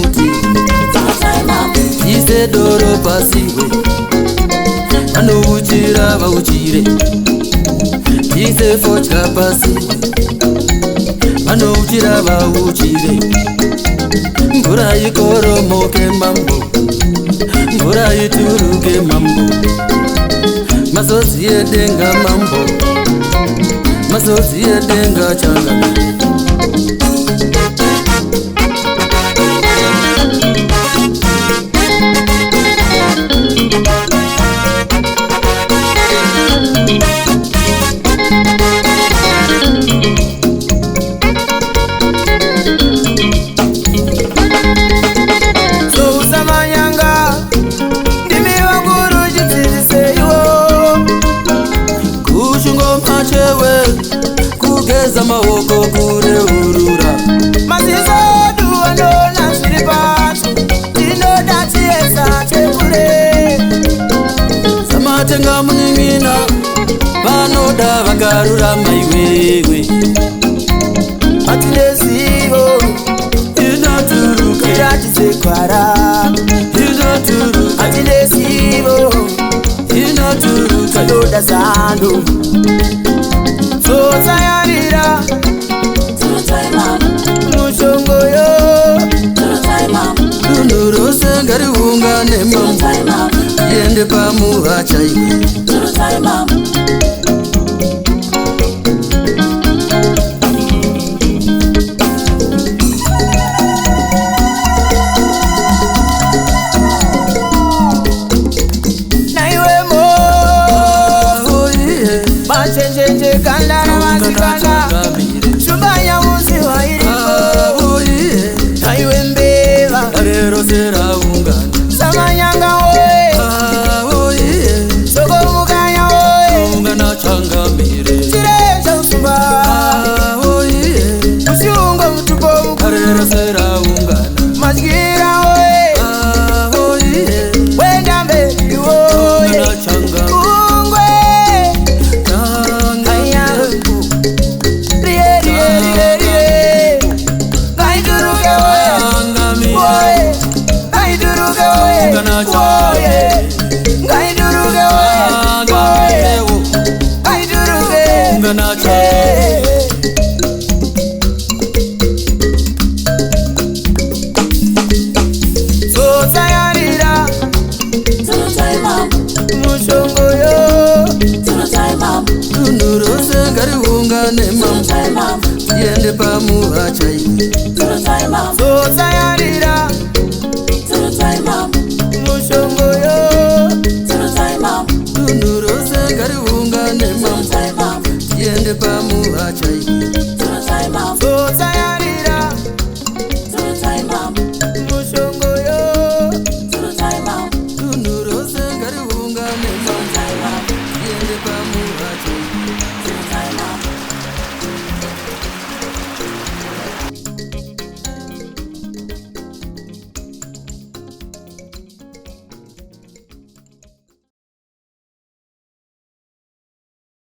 kuti ise doro pasiwe vanouchira vauchire ise fotya pasiwe vanouchira vauchire mvura ikoromoke mambo mvura ituruke mambo masodzi edenga mambo masodzi edenga changa kugeza maoko kure urura mazizo duwanona zviri pacho tinoda chiesa chekure samatenga munin'ina vanoda vakarurama iwewe atine zivo inoturuka iratisekwara inoturuka atine zivo inoturuka tinoda zando Tayarira mushongoyo dunhu rose ngariungane mambo iende pamuva chaiwe machenjenje kandara masikana shumbanya musi wairiko aiwe mbeva rero seraungana samanyanga oye sokomukanya oye ungana changamire chirecha usumba usiungo mutupo rero seraungana masikira oye wenda mberi oye dunhu rose ngariungane mambo iende pamuva chaiwe